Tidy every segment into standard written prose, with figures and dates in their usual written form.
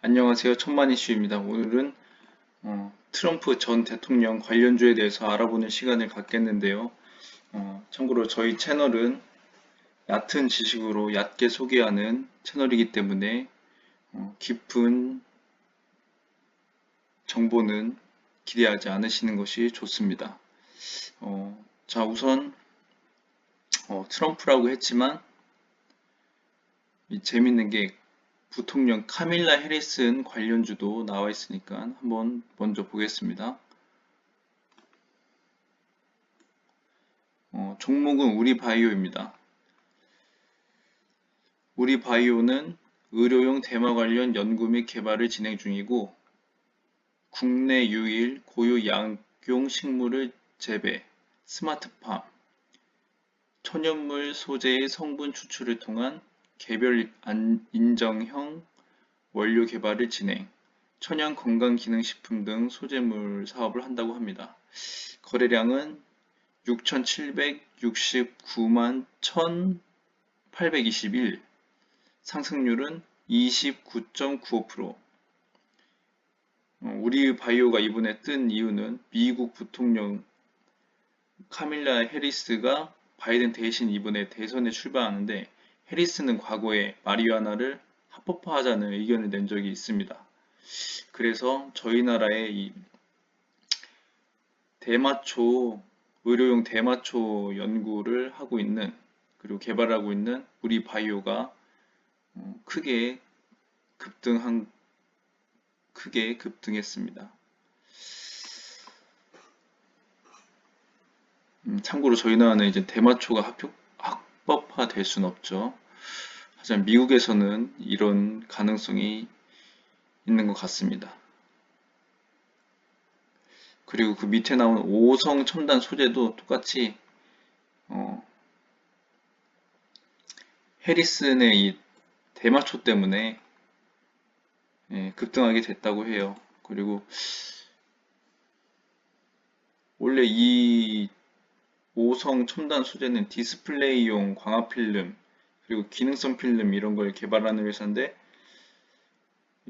안녕하세요. 천만 이슈입니다. 오늘은 트럼프 전 대통령 관련주에 대해서 알아보는 시간을 갖겠는데요. 참고로 저희 채널은 얕은 지식으로 얕게 소개하는 채널이기 때문에 깊은 정보는 기대하지 않으시는 것이 좋습니다. 자, 우선 트럼프라고 했지만 재밌는 게 부통령 카밀라 해리슨 관련주도 나와 있으니까 한번 먼저 보겠습니다. 종목은 우리바이오입니다. 우리바이오는 의료용 대마 관련 연구 및 개발을 진행 중이고 국내 유일 고유 약용 식물을 재배, 스마트팜, 천연물 소재의 성분 추출을 통한 개별 인정형 원료 개발을 진행, 천연 건강기능식품 등 소재물 사업을 한다고 합니다. 거래량은 6,769만 1,821, 상승률은 29.95%. 우리 바이오가 이번에 뜬 이유는 미국 부통령 카밀라 해리스가 바이든 대신 이번에 대선에 출마하는데 해리스는 과거에 마리화나를 합법화하자는 의견을 낸 적이 있습니다. 그래서 저희 나라의 이 대마초, 의료용 대마초 연구를 하고 있는 그리고 개발하고 있는 우리 바이오가 크게 급등했습니다. 참고로 저희 나라는 이제 대마초가 합법화될 수는 없죠. 하지만 미국에서는 이런 가능성이 있는 것 같습니다. 그리고 그 밑에 나온 5성 첨단 소재도 똑같이 해리슨의 이 대마초 때문에 급등하게 됐다고 해요. 그리고 원래 이 5성 첨단 소재는 디스플레이용 광학 필름 그리고 기능성 필름 이런 걸 개발하는 회사인데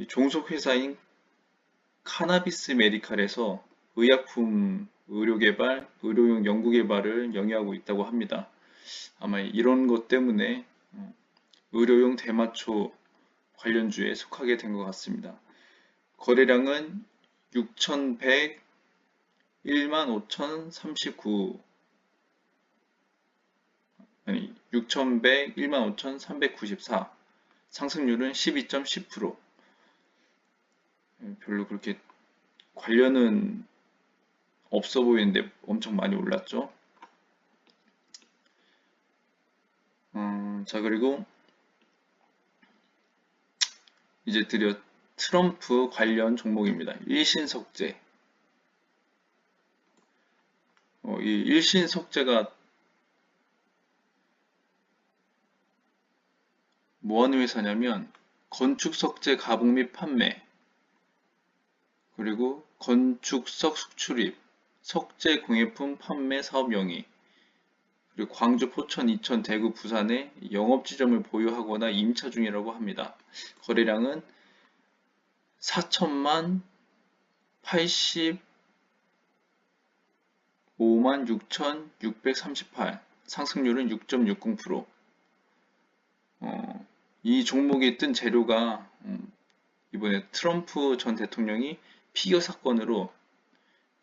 종속 회사인 카나비스 메디칼에서 의약품 의료 개발, 의료용 연구 개발을 영위하고 있다고 합니다. 아마 이런 것 때문에 의료용 대마초 관련주에 속하게 된 것 같습니다. 거래량은 6,101만 5,039 아니 6,101만 5,394 상승률은 12.10%. 별로 그렇게 관련은 없어 보이는데 엄청 많이 올랐죠. 자, 그리고 이제 드디어 트럼프 관련 종목입니다. 일신석재. 이 일신석재가 뭐 하는 회사냐면 건축석재 가공 및 판매, 그리고 건축석 수출입, 석재 공예품 판매 사업 영위, 그리고 광주, 포천, 이천, 대구, 부산에 영업지점을 보유하거나 임차 중이라고 합니다. 거래량은 4천만 85만 6,638, 상승률은 6.60%. 이 종목이 뜬 재료가 이번에 트럼프 전 대통령이 피겨 사건으로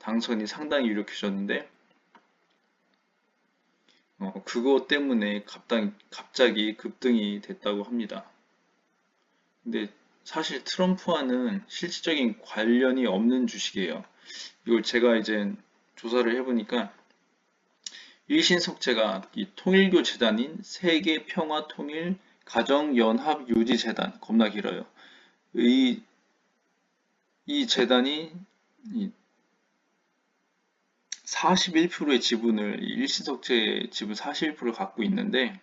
당선이 상당히 유력해졌는데 그것 때문에 갑자기 급등이 됐다고 합니다. 근데 사실 트럼프와는 실질적인 관련이 없는 주식이에요. 이걸 제가 이제 조사를 해보니까 일신석재가 이 통일교 재단인 세계평화통일 가정연합유지재단, 겁나 길어요. 이 재단이 41%의 지분을, 일신석재 지분 41%를 갖고 있는데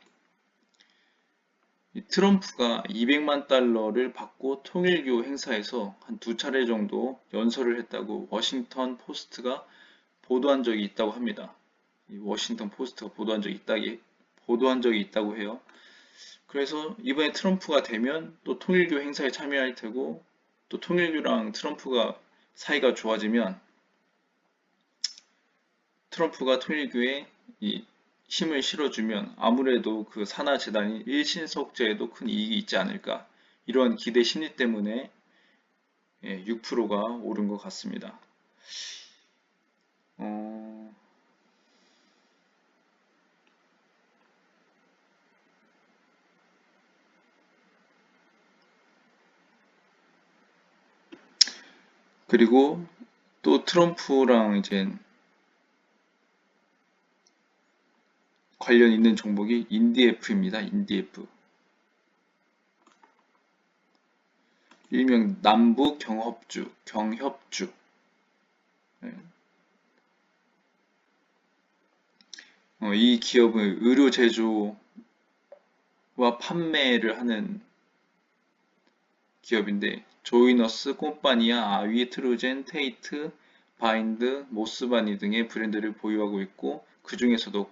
트럼프가 200만 달러를 받고 통일교 행사에서 한 2차례 정도 연설을 했다고 워싱턴 포스트가 보도한 적이 있다고 합니다. 워싱턴 포스트가 보도한 적이 있다고 해요. 그래서 이번에 트럼프가 되면 또 통일교 행사에 참여할 테고 또 통일교랑 트럼프가 사이가 좋아지면 트럼프가 통일교에 이 힘을 실어주면 아무래도 그 산하재단인 일신석제에도 큰 이익이 있지 않을까. 이러한 기대 심리 때문에 6%가 오른 것 같습니다. 그리고 또 트럼프랑 이제 관련 있는 종목이 인디에프입니다. 인디에프. 일명 남부 경협주, 경협주. 이 기업은 의료 제조와 판매를 하는 기업인데 조이너스, 꼼파니아, 아위, 트루젠, 테이트, 바인드, 모스바니 등의 브랜드를 보유하고 있고 그 중에서도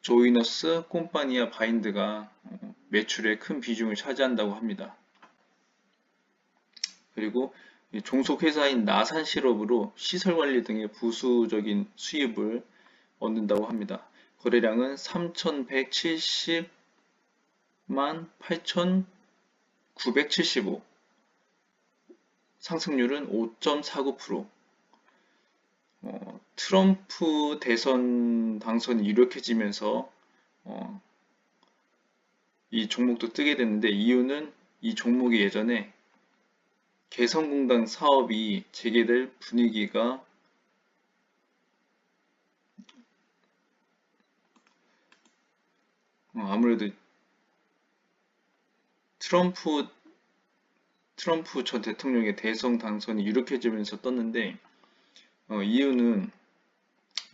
조이너스, 꼼파니아, 바인드가 매출의 큰 비중을 차지한다고 합니다. 그리고 종속 회사인 나산 실업으로 시설 관리 등의 부수적인 수입을 얻는다고 합니다. 거래량은 3,170만 8,975, 상승률은 5.49%. 트럼프 대선 당선이 유력해지면서 이 종목도 뜨게 됐는데 이유는 이 종목이 예전에 개성공단 사업이 재개될 분위기가 아무래도 트럼프 전 대통령의 대선 당선이 유력해지면서 떴는데 이유는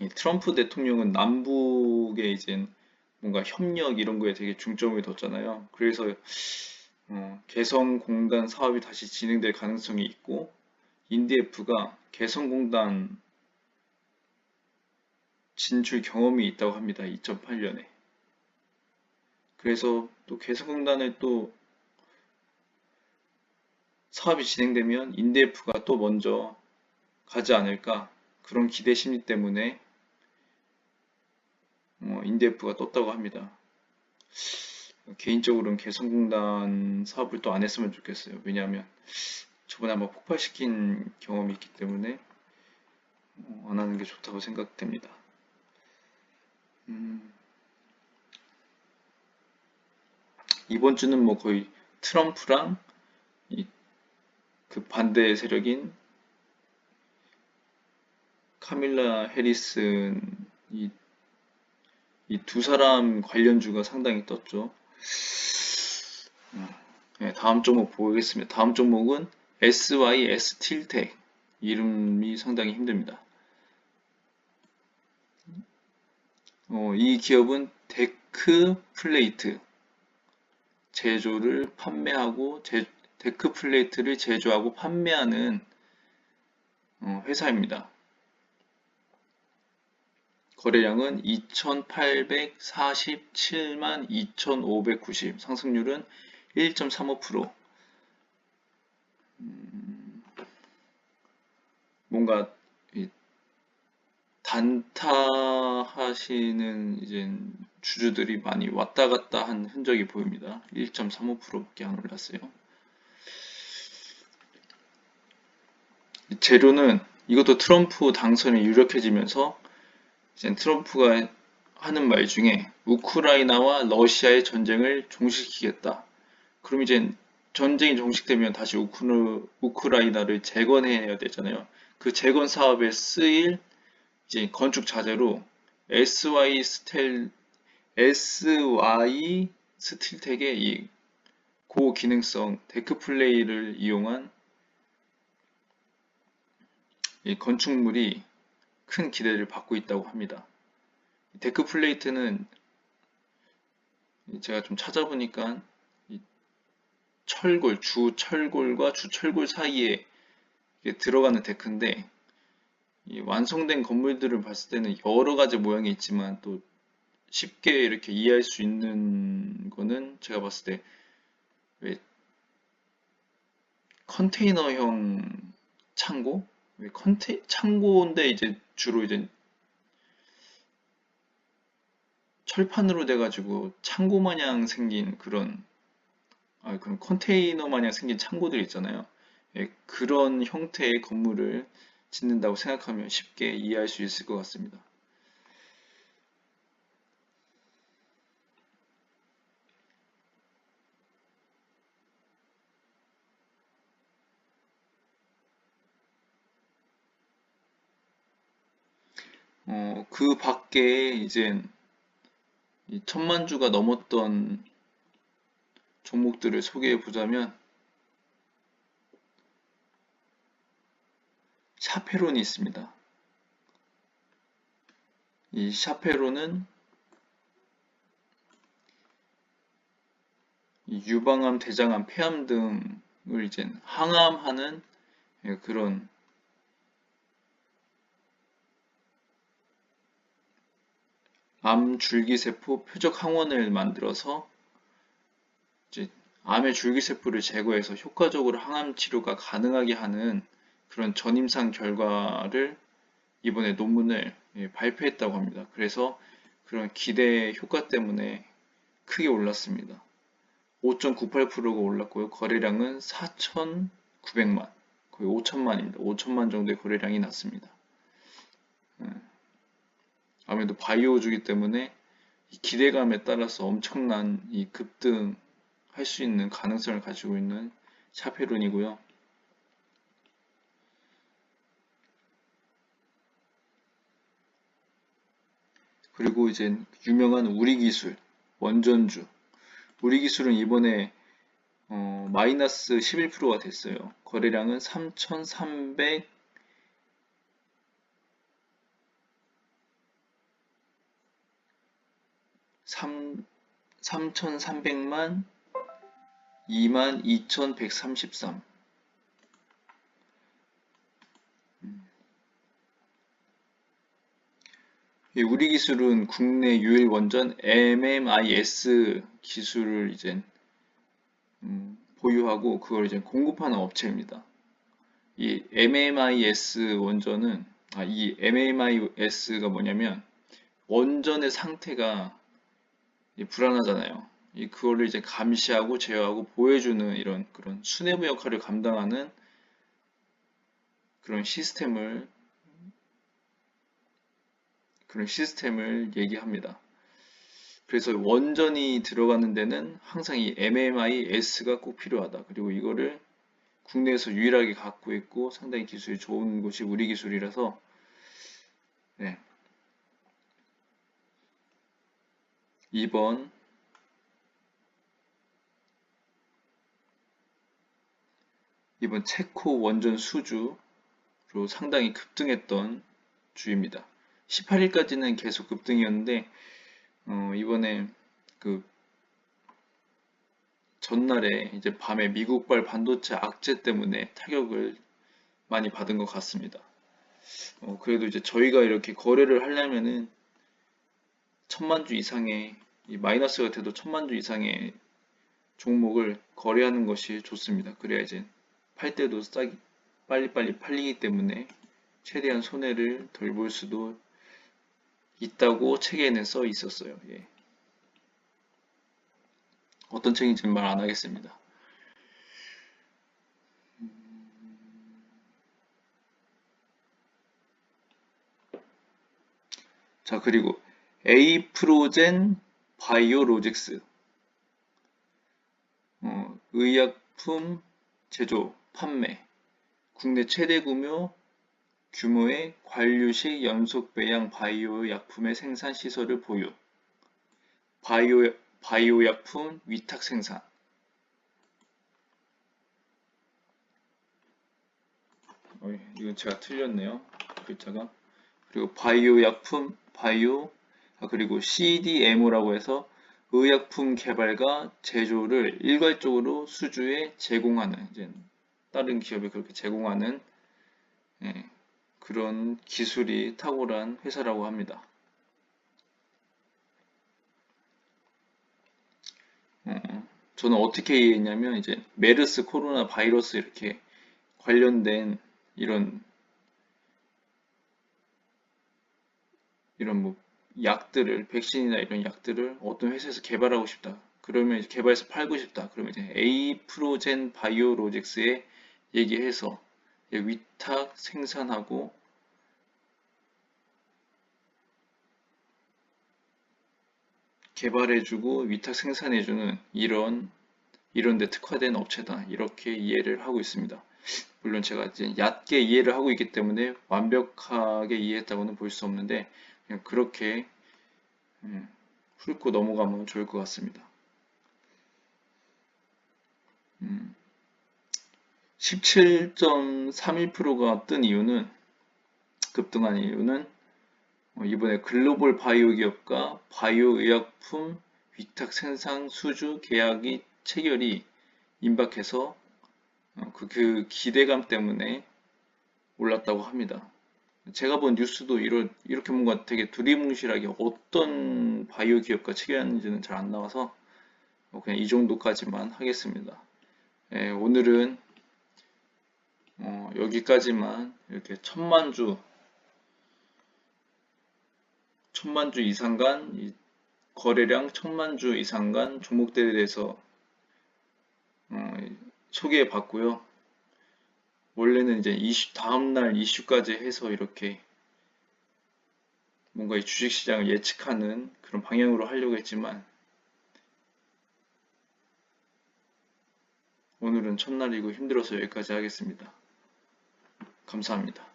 이 트럼프 대통령은 남북의 이제 뭔가 협력 이런 거에 되게 중점을 뒀잖아요. 그래서 개성공단 사업이 다시 진행될 가능성이 있고 인디에프가 개성공단 진출 경험이 있다고 합니다. 2008년에. 그래서 또 개성공단을 또 사업이 진행되면 인디에프가 또 먼저 가지 않을까 그런 기대 심리 때문에 인디에프가 떴다고 합니다. 개인적으로는 개성공단 사업을 또 안 했으면 좋겠어요. 왜냐하면 저번에 한번 폭발시킨 경험이 있기 때문에 안 하는 게 좋다고 생각됩니다. 이번 주는 뭐 거의 트럼프랑 그 반대 세력인 카밀라 해리슨 이 두 사람 관련주가 상당히 떴죠. 네, 다음 종목 보겠습니다. 다음 종목은 SYS 틸텍. 이름이 상당히 힘듭니다. 이 기업은 데크 플레이트 제조를 판매하고 데크 플레이트를 제조하고 판매하는 회사입니다. 거래량은 2,847만 2,590, 상승률은 1.35%. 뭔가 단타하시는 이제 주주들이 많이 왔다 갔다 한 흔적이 보입니다. 1.35%밖에 안 올랐어요. 재료는 이것도 트럼프 당선이 유력해지면서 이제 트럼프가 하는 말 중에 우크라이나와 러시아의 전쟁을 종식시키겠다. 그럼 이제 전쟁이 종식되면 다시 우크라이나를 재건해야 되잖아요. 그 재건 사업에 쓰일 이제 건축 자재로 SY 스틸텍의 이 고기능성 데크플레이를 이용한 이 건축물이 큰 기대를 받고 있다고 합니다. 데크플레이트는 제가 좀 찾아보니까 철골, 주철골과 주철골 사이에 들어가는 데크인데 완성된 건물들을 봤을 때는 여러 가지 모양이 있지만 또 쉽게 이렇게 이해할 수 있는 거는 제가 봤을 때 왜 컨테이너형 창고? 창고인데 이제 주로 이제 철판으로 돼가지고 창고 마냥 생긴 그런 컨테이너 마냥 생긴 창고들 있잖아요. 예, 그런 형태의 건물을 짓는다고 생각하면 쉽게 이해할 수 있을 것 같습니다. 그 밖에 이제 이 천만 주가 넘었던 종목들을 소개해 보자면 샤페론이 있습니다. 이 샤페론은 이 유방암, 대장암, 폐암 등을 이제 항암하는 그런 암 줄기세포 표적 항원을 만들어서 이제 암의 줄기세포를 제거해서 효과적으로 항암 치료가 가능하게 하는 그런 전임상 결과를 이번에 논문을 발표했다고 합니다. 그래서 그런 기대 효과 때문에 크게 올랐습니다. 5.98%가 올랐고요. 거래량은 4,900만, 거의 5천만입니다. 5천만 정도의 거래량이 났습니다. 아무래도 바이오주기 때문에 기대감에 따라서 엄청난 이 급등할 수 있는 가능성을 가지고 있는 샤페론이고요. 그리고 이제 유명한 우리기술, 원전주. 우리기술은 이번에 마이너스 11%가 됐어요. 거래량은 3,300만 22,133. 우리 기술은 국내 유일 원전 MMIS 기술을 이제 보유하고 그걸 이제 공급하는 업체입니다. 이 MMIS 원전은 이 MMIS가 뭐냐면 원전의 상태가 불안하잖아요. 그거를 이제 감시하고 제어하고 보여주는 이런 그런 수뇌부 역할을 감당하는 그런 시스템을 얘기합니다. 그래서 원전이 들어가는 데는 항상 이 MMIS가 꼭 필요하다. 그리고 이거를 국내에서 유일하게 갖고 있고 상당히 기술이 좋은 곳이 우리 기술이라서 네. 이번 체코 원전 수주로 상당히 급등했던 주입니다. 18일까지는 계속 급등이었는데 이번에 그 전날에 이제 밤에 미국발 반도체 악재 때문에 타격을 많이 받은 것 같습니다. 그래도 이제 저희가 이렇게 거래를 하려면은 천만 주 이상의 마이너스가 돼도 천만 주 이상의 종목을 거래하는 것이 좋습니다. 그래야 이제 팔 때도 빨리빨리 팔리기 때문에 최대한 손해를 덜 볼 수도 있다고 책에는 써 있었어요. 예. 어떤 책인지는 말 안 하겠습니다. 자, 그리고 에이프로젠 바이오로직스 의약품 제조, 판매 국내 최대 규모의 관류식 연속 배양 바이오 약품의 생산 시설을 보유 바이오 약품 위탁 생산 이건 제가 틀렸네요. 글자가. 그리고 바이오 약품, 그리고 CDMO라고 해서 의약품 개발과 제조를 일괄적으로 수주에 제공하는, 이제 다른 기업이 그렇게 제공하는 예, 그런 기술이 탁월한 회사라고 합니다. 저는 어떻게 이해했냐면 이제 메르스 코로나 바이러스 이렇게 관련된 이런 뭐 약들을, 백신이나 이런 약들을 어떤 회사에서 개발하고 싶다. 그러면 이제 개발해서 팔고 싶다. 그러면 이제 에이프로젠 바이오로직스에 얘기해서 위탁 생산하고 개발해주고 위탁 생산해주는 이런 데 특화된 업체다. 이렇게 이해를 하고 있습니다. 물론 제가 이제 얕게 이해를 하고 있기 때문에 완벽하게 이해했다고는 볼 수 없는데 그냥 그렇게 훑고 넘어가면 좋을 것 같습니다. 17.31%가 뜬 이유는 급등한 이유는 이번에 글로벌 바이오 기업과 바이오 의약품 위탁 생산 수주 계약이 체결이 임박해서 그 기대감 때문에 올랐다고 합니다. 제가 본 뉴스도 이렇게 뭔가 되게 두리뭉실하게 어떤 바이오 기업과 체결하는지는 잘 안 나와서 그냥 이 정도까지만 하겠습니다. 오늘은 여기까지만 이렇게 천만주 이상 간 거래량 천만주 이상 간 종목들에 대해서 소개해 봤고요. 원래는 이제 다음날 이슈까지 해서 이렇게 뭔가 이 주식시장을 예측하는 그런 방향으로 하려고 했지만 오늘은 첫날이고 힘들어서 여기까지 하겠습니다. 감사합니다.